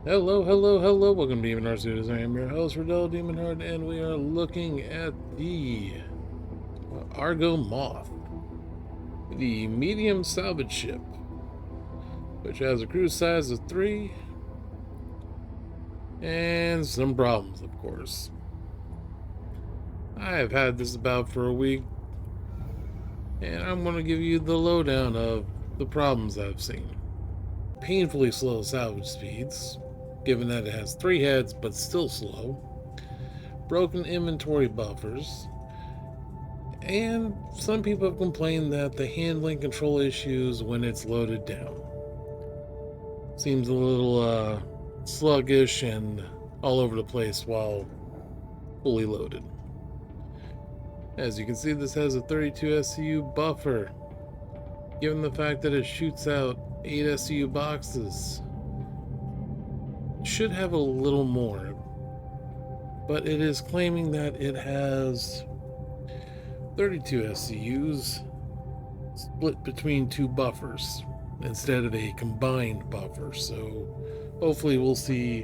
Hello, hello, hello. Welcome to Demonhart Studios. I am your host, Riddell Demonhart, and we are looking at the ARGO Moth, the medium salvage ship, which has a crew size of 3 and some problems, of course. I have had this about for a week, and I'm going to give you the lowdown of the problems I've seen. Painfully slow salvage speeds, given that it has 3 heads but still slow. Broken inventory buffers, and some people have complained that the handling control issues when it's loaded down. Seems a little sluggish and all over the place while fully loaded. As you can see, this has a 32 SCU buffer. Given the fact that it shoots out 8 SCU boxes, it should have a little more. But it is claiming that it has 32 SCUs split between 2 buffers instead of a combined buffer. So hopefully we'll see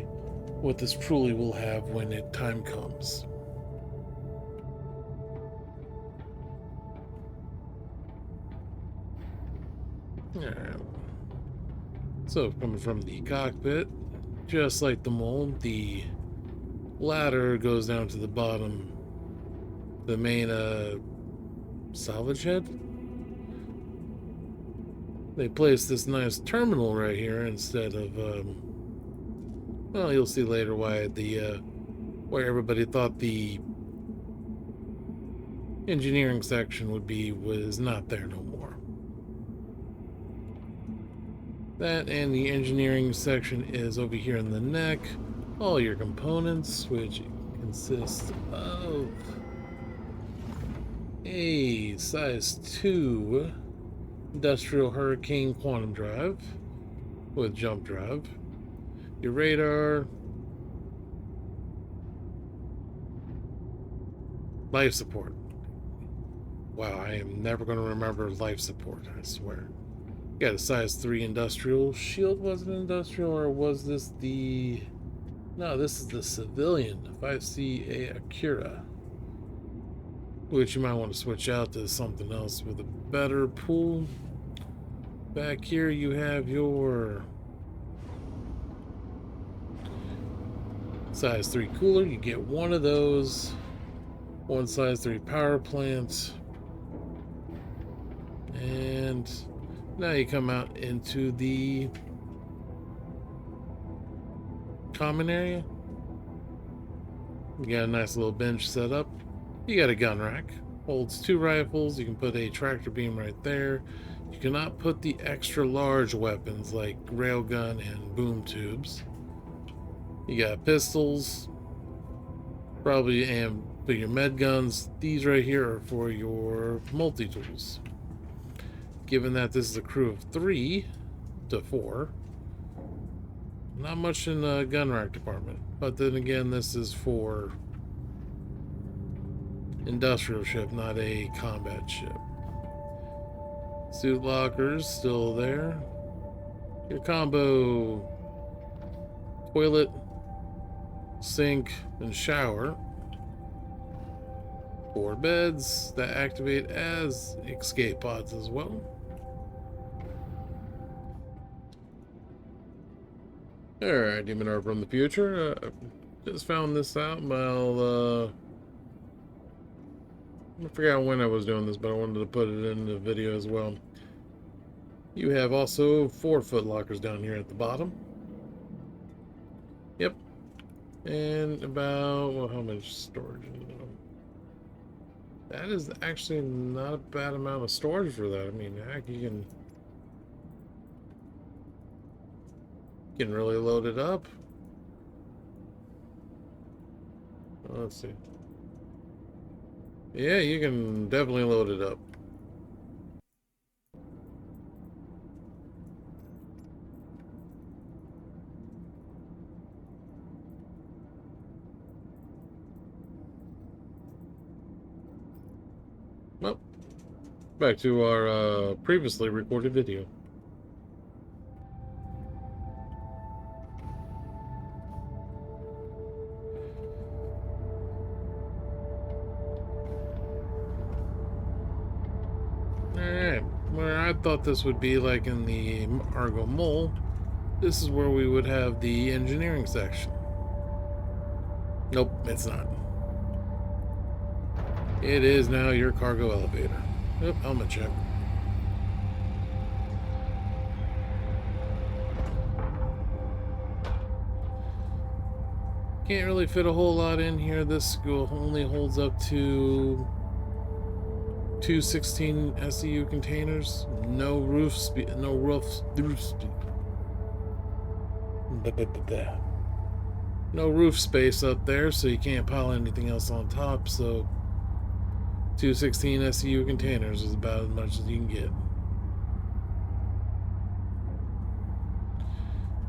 what this truly will have when time comes. Alright. So coming from the cockpit, just like the mold, the ladder goes down to the bottom, the main salvage head. They placed this nice terminal right here instead of well, you'll see later why where everybody thought the engineering section would be was not there no more. That and the engineering section is over here in the neck. All your components, which consist of a size 2 industrial Hurricane quantum drive with jump drive, your radar, life support. Wow, I am never going to remember life support, I swear. Got a size 3 industrial. Shield wasn't industrial, or was this the... No, this is the civilian 5CA Akira, which you might want to switch out to something else with a better pool. Back here you have your size 3 cooler. You get one of those. One size 3 power plant. And now you come out into the common area. You got a nice little bench set up. You got a gun rack. Holds 2 rifles. You can put a tractor beam right there. You cannot put the extra large weapons like railgun and boom tubes. You got pistols, probably, and for your med guns. These right here are for your multi-tools. Given that this is a crew of 3 to 4, not much in the gun rack department. But then again, this is for industrial ship, not a combat ship. Suit lockers still there. Your combo toilet, sink, and shower. 4 beds that activate as escape pods as well. Alright, Demonhart from the future. Just found this out while I forgot when I was doing this, but I wanted to put it in the video as well. You have also 4 foot lockers down here at the bottom. Yep. And about, well, how much storage? That is actually not a bad amount of storage for that. I mean, heck, you can really load it up. Let's see. Yeah, you can definitely load it up. Well, back to our previously recorded video. thought this would be like in the ARGO MOTH, this is where we would have the engineering section. Nope, it's not. It is now your cargo elevator. Yep, helmet check. Can't really fit a whole lot in here. This school only holds up to 216 SEU containers. No roof speed. No roof speed. No roof space up there, so you can't pile anything else on top. So 216 SEU containers is about as much as you can get.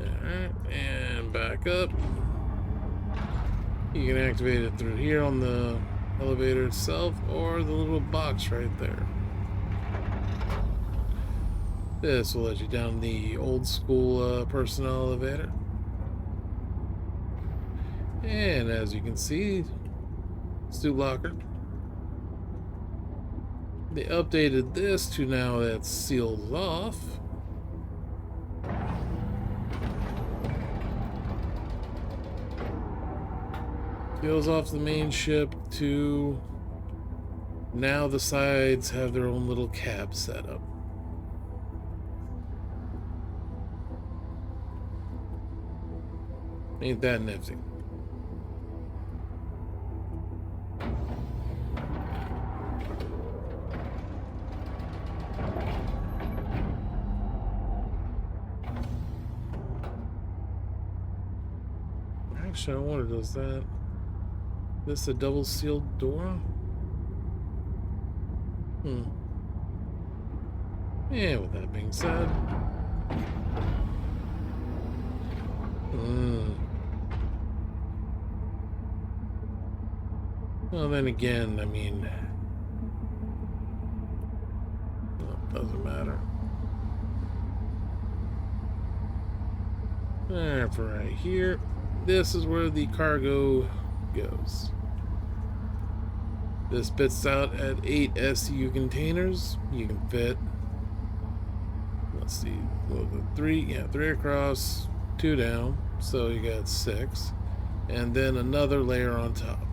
Alright, and back up. You can activate it through here on the elevator itself, or the little box right there. This will let you down the old school personnel elevator. And as you can see, suit locker. They updated this to now that's sealed off. Seals off the main ship to now the sides have their own little cab setup. Ain't that nifty? Actually, I wonder, does that... This a double sealed door? Yeah, with that being said... Well, then again, I mean... Well, it doesn't matter. Alright, for right here, this is where the cargo goes. This spits out at 8 SU containers. You can fit, let's see, what was it, 3? Yeah, 3 across, 2 down, so you got 6. And then another layer on top,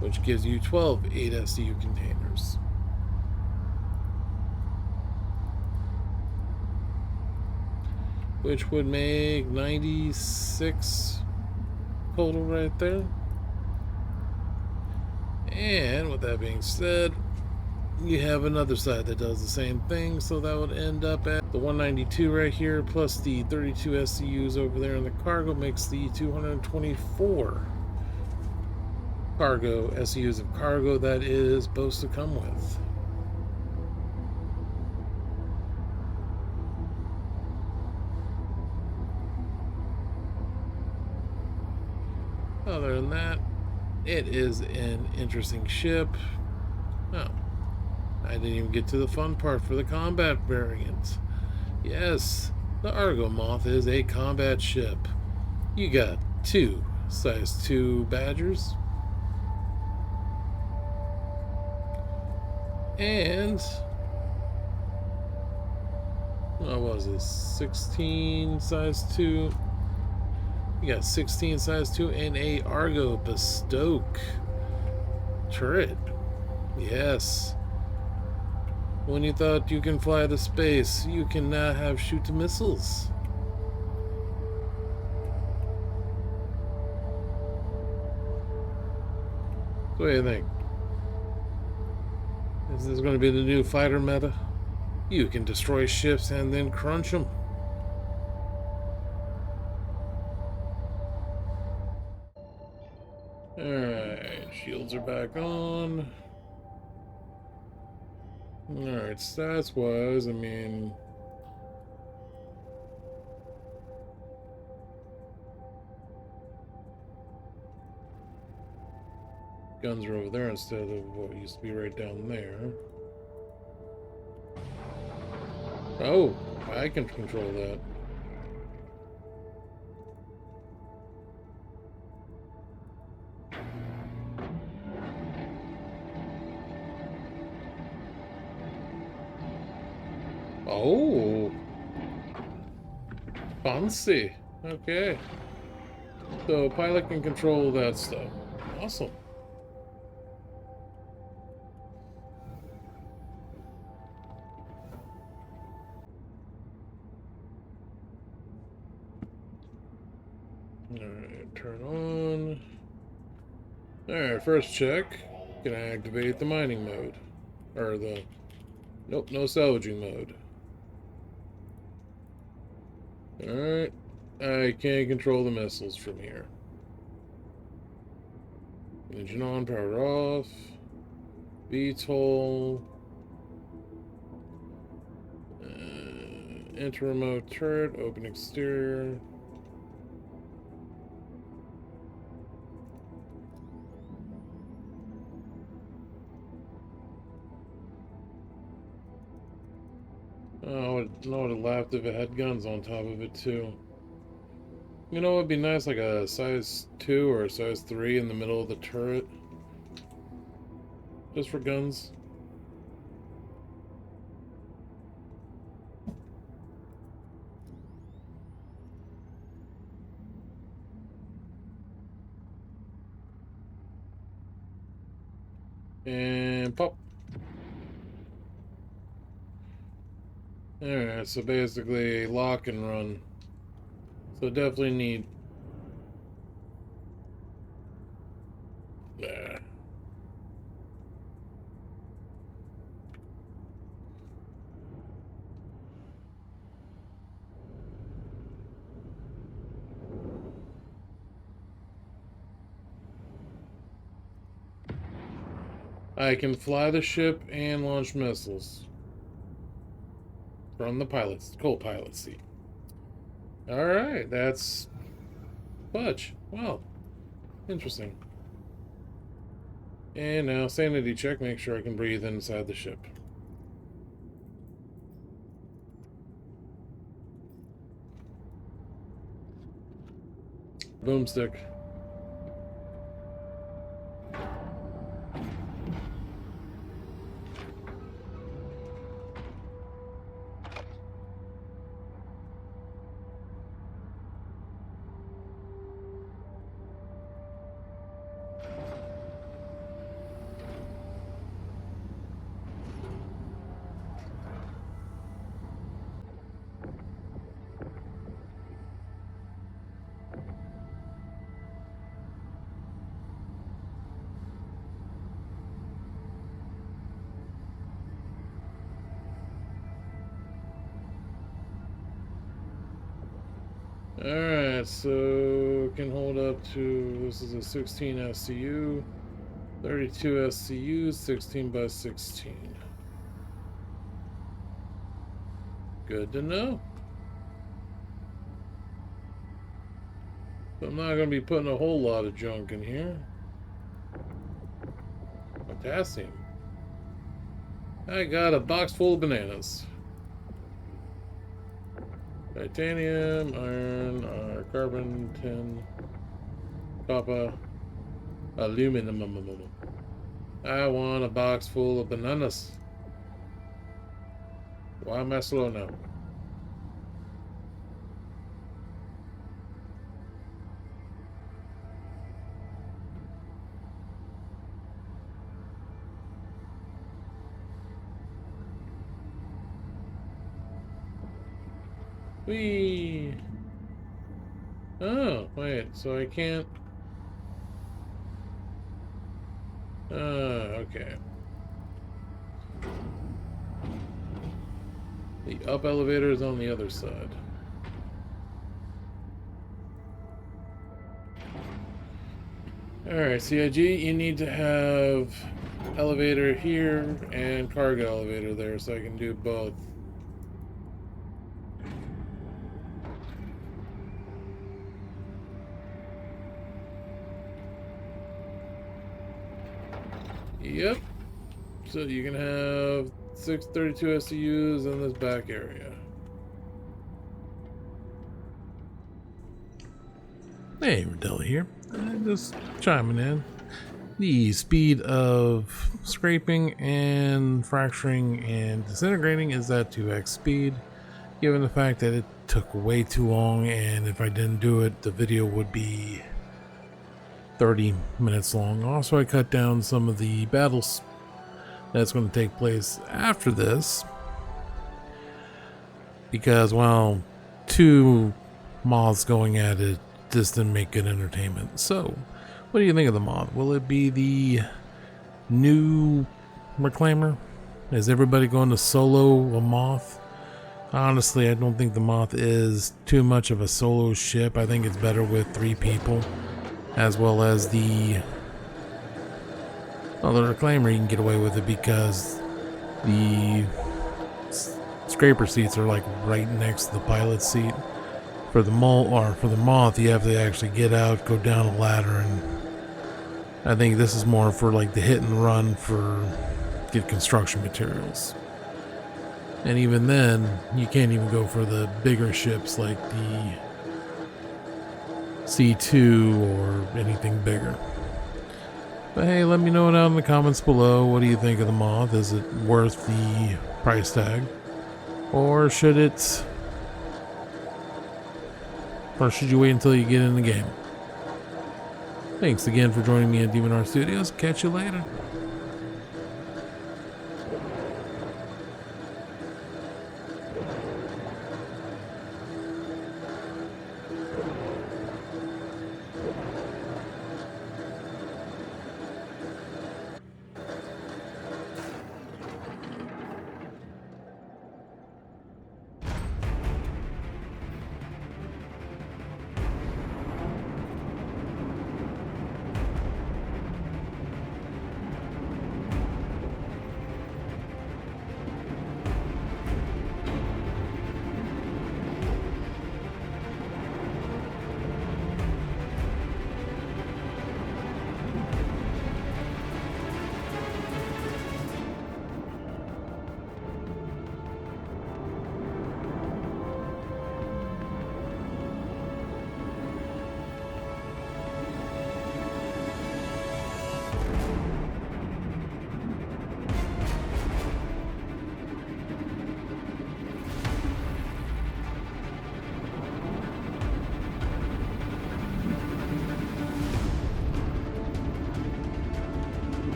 which gives you 12 8 SU containers. Which would make 96 total right there. And with that being said, you have another side that does the same thing, so that would end up at the 192 right here, plus the 32 SCUs over there in the cargo makes the 224 cargo SCUs of cargo that it is supposed to come with. Other than that, it is an interesting ship. Oh, I didn't even get to the fun part for the combat variant. Yes, the ARGO MOTH is a combat ship. You got 2 size 2 Badgers. And... what was it? 16 size 2. You got 16 size 2 and a ARGO Bestoke turret. Yes. When you thought you can fly to space, you can now have shoot missiles. So what do you think? Is this going to be the new fighter meta? You can destroy ships and then crunch them. Alright, shields are back on. Alright, stats wise, I mean... guns are over there instead of what used to be right down there. Oh, I can control that. Oh, fancy. Okay. So pilot can control that stuff. Awesome. Alright, turn on. Alright, first check. Can I activate the mining mode? Or the... Nope, no salvaging mode. Alright. I can't control the missiles from here. Engine on, power off. VTOL. Enter remote turret, open exterior. Oh, I would have laughed if it had guns on top of it, too. You know, it'd be nice, like a size 2 or a size 3 in the middle of the turret. Just for guns. And pop. Alright, so basically lock and run. So definitely need... Nah. I can fly the ship and launch missiles. From the co-pilot seat. Alright, that's... fudge. Wow. Interesting. And now, sanity check, make sure I can breathe inside the ship. Boomstick. Alright, so can hold up to, this is a 16 SCU, 32 SCU, 16 by 16. Good to know. I'm not going to be putting a whole lot of junk in here. Potassium. I got a box full of bananas. Titanium, iron, carbon, tin, copper, aluminum. I want a box full of bananas. Why am I slow now? Whee! Oh, wait, so I can't... okay. The up elevator is on the other side. Alright, CIG, you need to have elevator here and cargo elevator there so I can do both. Yep. So you can have 632 SCUs in this back area. Hey, Rodella here. Just chiming in. The speed of scraping and fracturing and disintegrating is at 2x speed, given the fact that it took way too long, and if I didn't do it, the video would be 30 minutes long. Also, I cut down some of the battles that's going to take place after this, because, well, two moths going at it just didn't make good entertainment. So, what do you think of the moth? Will it be the new reclaimer? Is everybody going to solo a moth? Honestly, I don't think the moth is too much of a solo ship. I think it's better with 3 people, as well as the reclaimer. You can get away with it because the scraper seats are like right next to the pilot seat. For the moth, you have to actually get out, go down a ladder, and I think this is more for like the hit and run for get construction materials. And even then, you can't even go for the bigger ships like the C2 or anything bigger. But hey, let me know down in the comments below. What do you think of the moth? Is it worth the price tag? Or should you wait until you get in the game? Thanks again for joining me at Demonhart Studios. Catch you later.